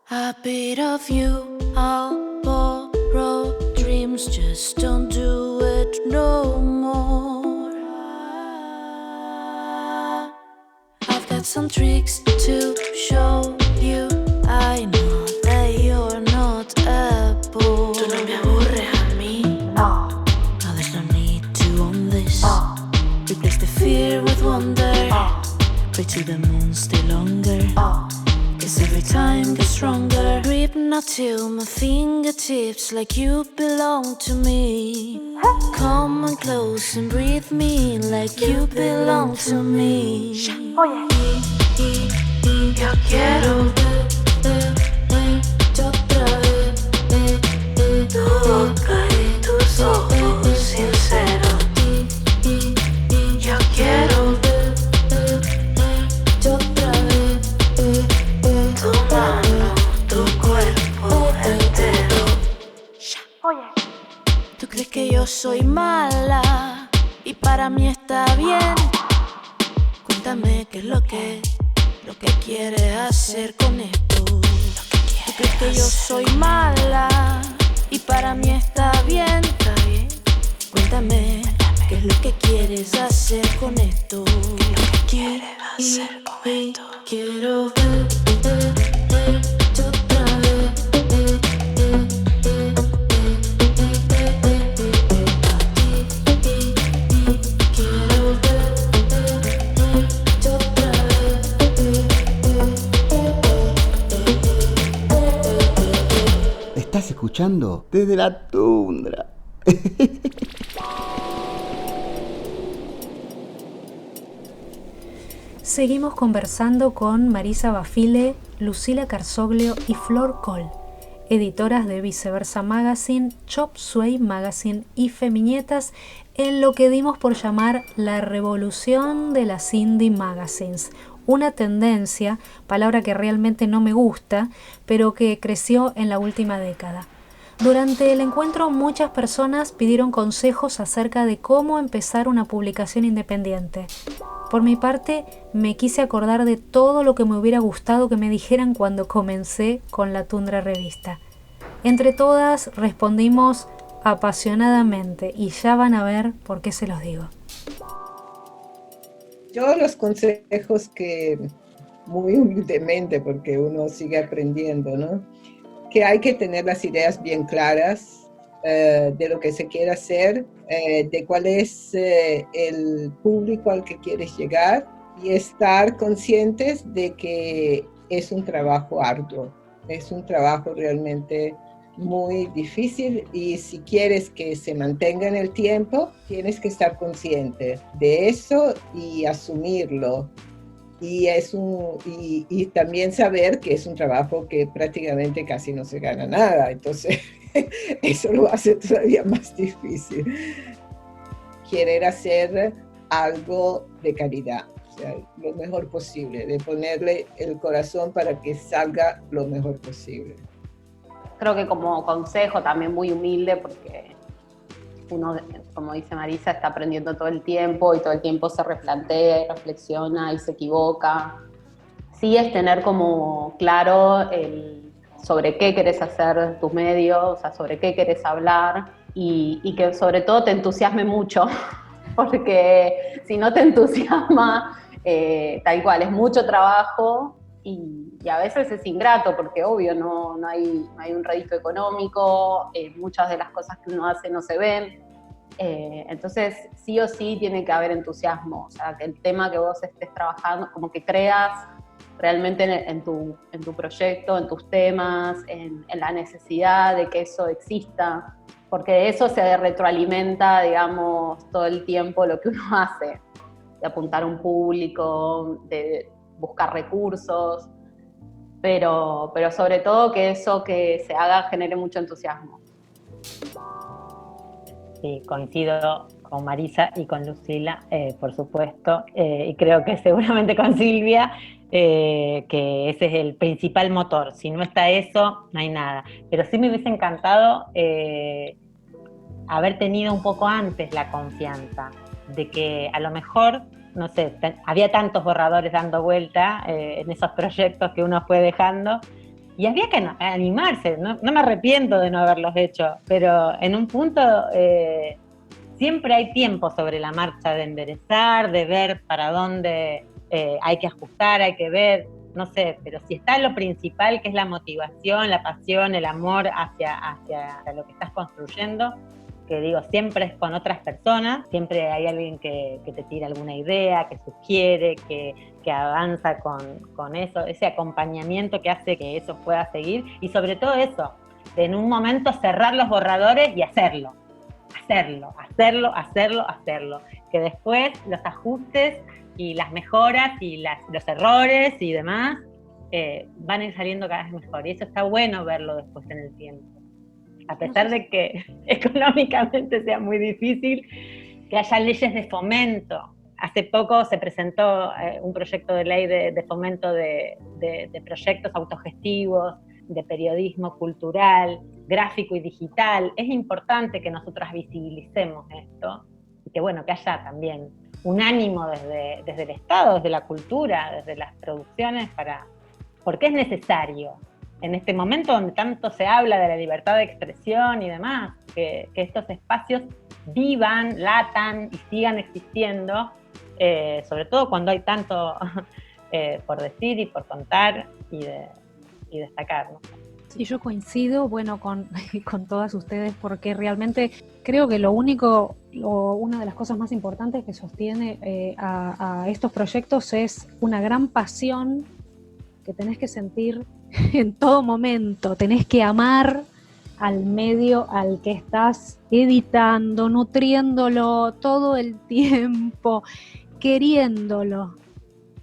A bit of you, I'll borrow dreams, just don't do it no more. I've got some tricks to show you, I know that you're not a bore. Tú no me aburres a mí, no. Now there's no need to own this, replace the fear with wonder. Pray to the moon, stay longer. Cause every time gets stronger. Grip not till my fingertips like you belong to me. Come and close and breathe me in like you belong to me. Yo quiero verte otra vez, tu boca y tus ojos sinceros. Yo quiero verte otra vez, tu mano, tu cuerpo entero. Tú crees que yo soy mala y para mí está bien. Cuéntame qué es lo que quieres hacer con esto. Tú crees que yo soy mala y para mí está bien. Cuéntame qué es lo que quieres hacer con esto. ¿Qué es lo que quieres hacer con esto? Quiero verte otra vez. Quiero verte otra vez. Estás escuchando desde la tundra. Seguimos conversando con Marisa Bafile, Lucila Carzoglio y Flor Col, editoras de Viceversa Magazine, Chop Suey Magazine y Feminietas, en lo que dimos por llamar la revolución de las indie magazines, una tendencia, palabra que realmente no me gusta, pero que creció en la última década. Durante el encuentro muchas personas pidieron consejos acerca de cómo empezar una publicación independiente. Por mi parte, me quise acordar de todo lo que me hubiera gustado que me dijeran cuando comencé con la Tundra Revista. Entre todas respondimos apasionadamente y ya van a ver por qué se los digo. Yo los consejos que, muy humildemente, porque uno sigue aprendiendo, ¿no? Que hay que tener las ideas bien claras de lo que se quiere hacer, de cuál es el público al que quieres llegar y estar conscientes de que es un trabajo arduo, es un trabajo realmente muy difícil y si quieres que se mantenga en el tiempo, tienes que estar consciente de eso y asumirlo. y también saber que es un trabajo que prácticamente casi no se gana nada, entonces eso lo hace todavía más difícil. Querer hacer algo de calidad, o sea, lo mejor posible, de ponerle el corazón para que salga lo mejor posible. Creo que como consejo también muy humilde, porque uno, como dice Marisa, está aprendiendo todo el tiempo y todo el tiempo se replantea y reflexiona y se equivoca. Sí es tener como claro sobre qué querés hacer tus medios, o sea, sobre qué querés hablar y que sobre todo te entusiasme mucho, porque si no te entusiasma, tal cual, es mucho trabajo y a veces es ingrato, porque obvio no hay un rédito económico, muchas de las cosas que uno hace no se ven. Entonces, sí o sí tiene que haber entusiasmo, o sea, que el tema que vos estés trabajando, como que creas realmente en tu proyecto, en tus temas, en la necesidad de que eso exista, porque de eso se retroalimenta, digamos, todo el tiempo lo que uno hace, de apuntar a un público, de buscar recursos, pero sobre todo que eso que se haga genere mucho entusiasmo. Sí, coincido con Marisa y con Lucila, por supuesto, y creo que seguramente con Silvia, que ese es el principal motor. Si no está eso, no hay nada. Pero sí me hubiese encantado haber tenido un poco antes la confianza de que a lo mejor, no sé, había tantos borradores dando vuelta en esos proyectos que uno fue dejando, y había que animarse. No me arrepiento de no haberlos hecho, pero en un punto siempre hay tiempo sobre la marcha de enderezar, de ver para dónde hay que ajustar, hay que ver, no sé, pero si está lo principal, que es la motivación, la pasión, el amor hacia lo que estás construyendo, que digo, siempre es con otras personas, siempre hay alguien que te tira alguna idea, que sugiere, que avanza con eso, ese acompañamiento que hace que eso pueda seguir, y sobre todo eso, en un momento cerrar los borradores y hacerlo, que después los ajustes y las mejoras y los errores y demás van a ir saliendo cada vez mejor, y eso está bueno verlo después en el tiempo. A pesar de que económicamente sea muy difícil, que haya leyes de fomento. Hace poco se presentó un proyecto de ley de fomento de proyectos autogestivos, de periodismo cultural, gráfico y digital. Es importante que nosotras visibilicemos esto y que, bueno, que haya también un ánimo desde el Estado, desde la cultura, desde las producciones, porque es necesario. En este momento donde tanto se habla de la libertad de expresión y demás, que estos espacios vivan, latan y sigan existiendo, sobre todo cuando hay tanto por decir y por contar y destacar, ¿no? Sí, yo coincido, bueno, con todas ustedes, porque realmente creo que una de las cosas más importantes que sostiene a estos proyectos es una gran pasión que tenés que sentir en todo momento, tenés que amar al medio al que estás editando, nutriéndolo todo el tiempo, queriéndolo,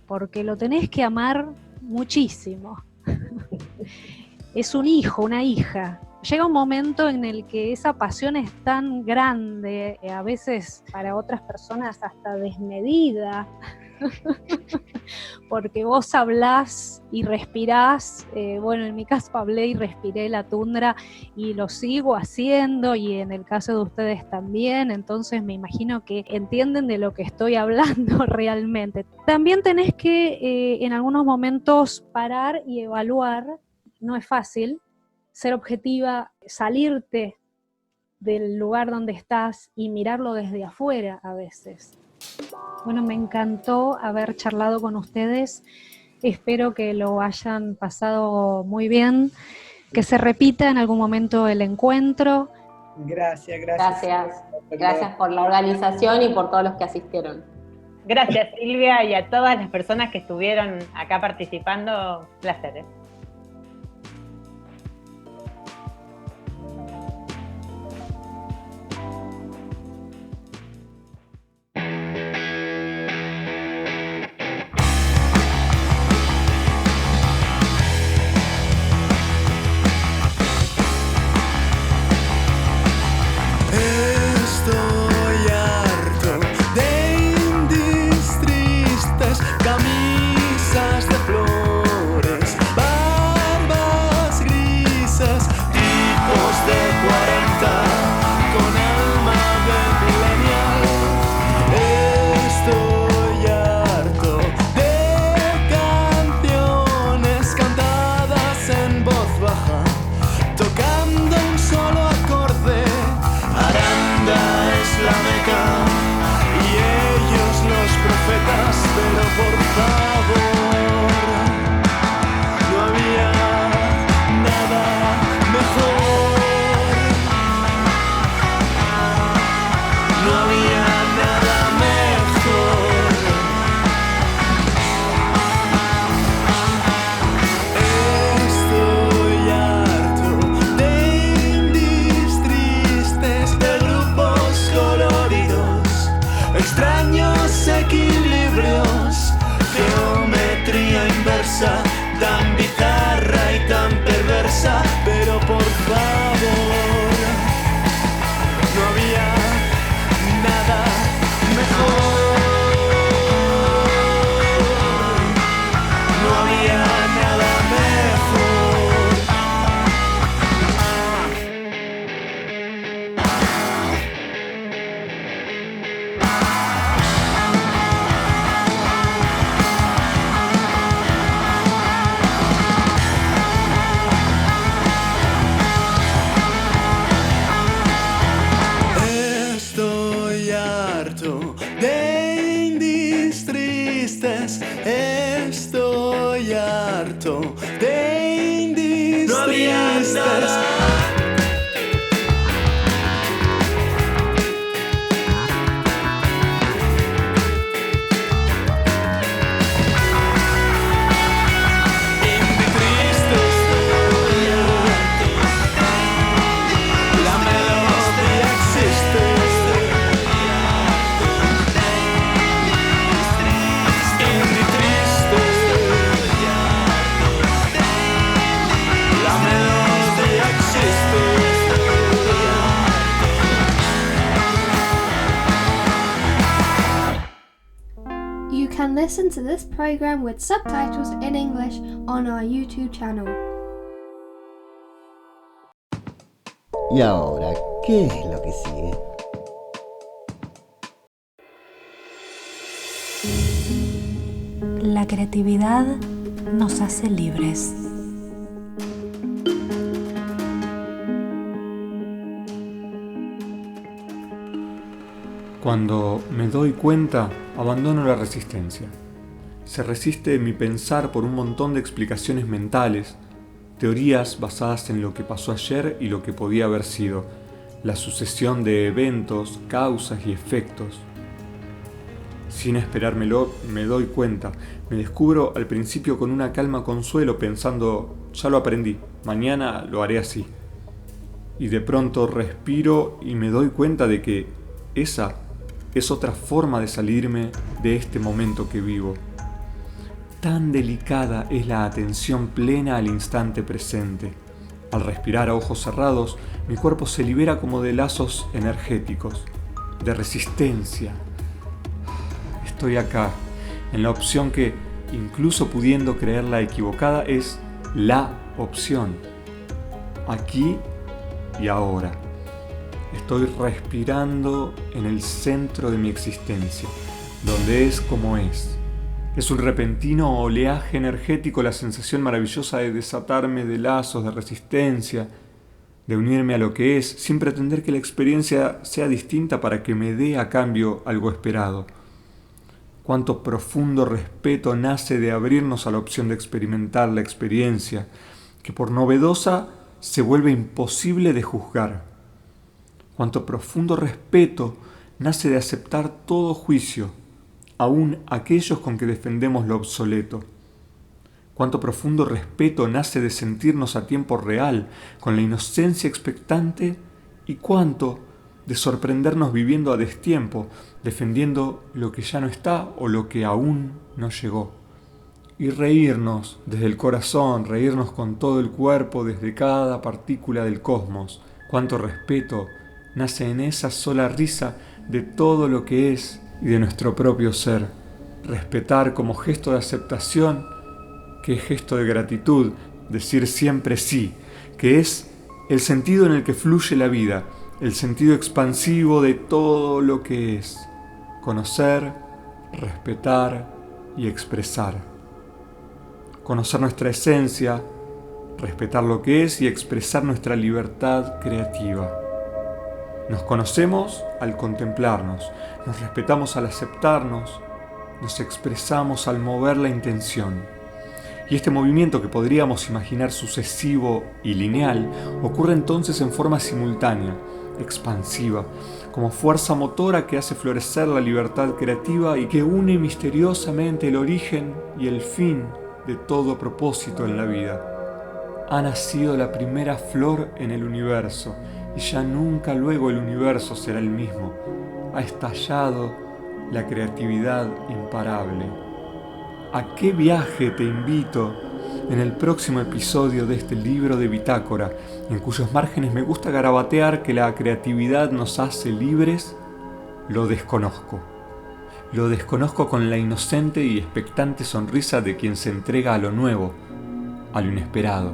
porque lo tenés que amar muchísimo. Es un hijo, una hija. Llega un momento en el que esa pasión es tan grande, a veces para otras personas hasta desmedida, porque vos hablás y respirás, bueno, en mi caso hablé y respiré la tundra y lo sigo haciendo, y en el caso de ustedes también, entonces me imagino que entienden de lo que estoy hablando realmente. También tenés que en algunos momentos parar y evaluar, no es fácil, ser objetiva, salirte del lugar donde estás y mirarlo desde afuera a veces. Bueno, me encantó haber charlado con ustedes, espero que lo hayan pasado muy bien, que se repita en algún momento el encuentro. Gracias. Gracias por la organización y por todos los que asistieron. Gracias, Silvia, y a todas las personas que estuvieron acá participando, placer. listen to this program with subtitles in English on our YouTube channel. Y ahora, ¿qué es lo que sigue? La creatividad nos hace libres. Cuando me doy cuenta, abandono la resistencia. Se resiste mi pensar por un montón de explicaciones mentales, teorías basadas en lo que pasó ayer y lo que podía haber sido, la sucesión de eventos, causas y efectos. Sin esperármelo, me doy cuenta, me descubro al principio con una calma consuelo pensando, ya lo aprendí, mañana lo haré así. Y de pronto respiro y me doy cuenta de que esa es otra forma de salirme de este momento que vivo. Tan delicada es la atención plena al instante presente. Al respirar a ojos cerrados, mi cuerpo se libera como de lazos energéticos, de resistencia. Estoy acá, en la opción que, incluso pudiendo creerla equivocada, es la opción. Aquí y ahora. Estoy respirando en el centro de mi existencia, donde es como es. Es un repentino oleaje energético la sensación maravillosa de desatarme de lazos de resistencia, de unirme a lo que es, sin pretender que la experiencia sea distinta para que me dé a cambio algo esperado. Cuánto profundo respeto nace de abrirnos a la opción de experimentar la experiencia, que por novedosa se vuelve imposible de juzgar. Cuánto profundo respeto nace de aceptar todo juicio, aun aquellos con que defendemos lo obsoleto. Cuánto profundo respeto nace de sentirnos a tiempo real, con la inocencia expectante, y cuánto de sorprendernos viviendo a destiempo, defendiendo lo que ya no está o lo que aún no llegó. Y reírnos desde el corazón, reírnos con todo el cuerpo desde cada partícula del cosmos. Cuánto respeto nace en esa sola risa de todo lo que es y de nuestro propio ser. Respetar como gesto de aceptación, que es gesto de gratitud, decir siempre sí, que es el sentido en el que fluye la vida, el sentido expansivo de todo lo que es. Conocer, respetar y expresar. Conocer nuestra esencia, respetar lo que es y expresar nuestra libertad creativa. Nos conocemos al contemplarnos, nos respetamos al aceptarnos, nos expresamos al mover la intención. Y este movimiento que podríamos imaginar sucesivo y lineal ocurre entonces en forma simultánea, expansiva, como fuerza motora que hace florecer la libertad creativa y que une misteriosamente el origen y el fin de todo propósito en la vida. Ha nacido la primera flor en el universo, y ya nunca luego el universo será el mismo. Ha estallado la creatividad imparable. ¿A qué viaje te invito en el próximo episodio de este libro de bitácora, en cuyos márgenes me gusta garabatear que la creatividad nos hace libres? Lo desconozco. Lo desconozco con la inocente y expectante sonrisa de quien se entrega a lo nuevo, a lo inesperado.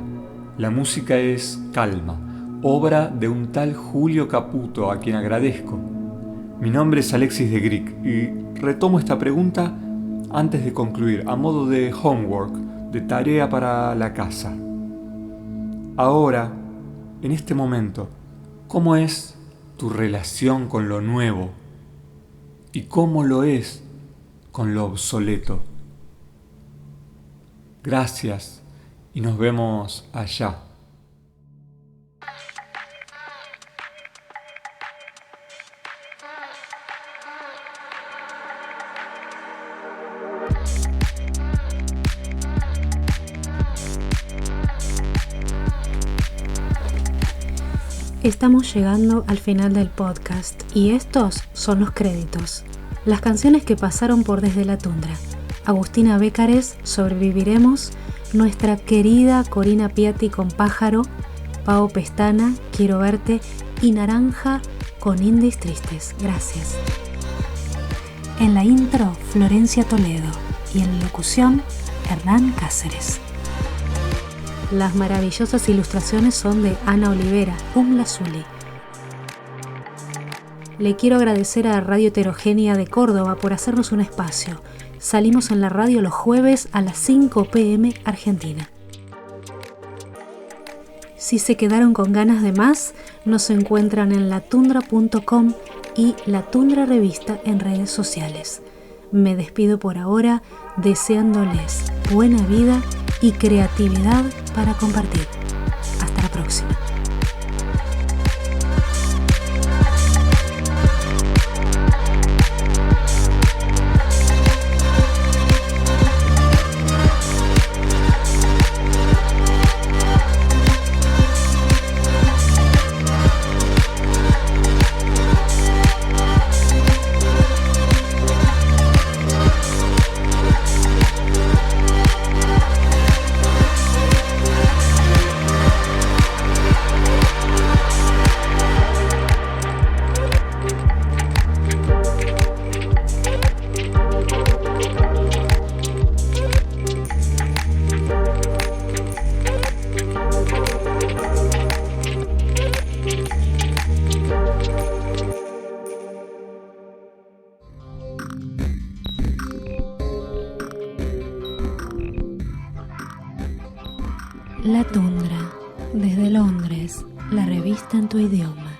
La música es Calma, obra de un tal Julio Caputo, a quien agradezco. Mi nombre es Alexis de Gric y retomo esta pregunta antes de concluir, a modo de homework, de tarea para la casa. Ahora, en este momento, ¿cómo es tu relación con lo nuevo? ¿Y cómo lo es con lo obsoleto? Gracias y nos vemos allá. Estamos llegando al final del podcast y estos son los créditos. Las canciones que pasaron por Desde la Tundra: Agustina Bécares, Sobreviviremos, nuestra querida Corina Piatti con Pájaro, Pao Pestana, Quiero Verte y Naranja con Indies Tristes. Gracias. En la intro, Florencia Toledo. y en locución, Hernán Cáceres. Las maravillosas ilustraciones son de Ana Olivera, Lazuli. Le quiero agradecer a Radio Heterogénea de Córdoba por hacernos un espacio. Salimos en la radio los jueves a las 5 p.m. Argentina. Si se quedaron con ganas de más, nos encuentran en latundra.com y La Tundra Revista en redes sociales. Me despido por ahora deseándoles buena vida y creatividad para compartir. Hasta la próxima. La Tundra, desde Londres, la revista en tu idioma.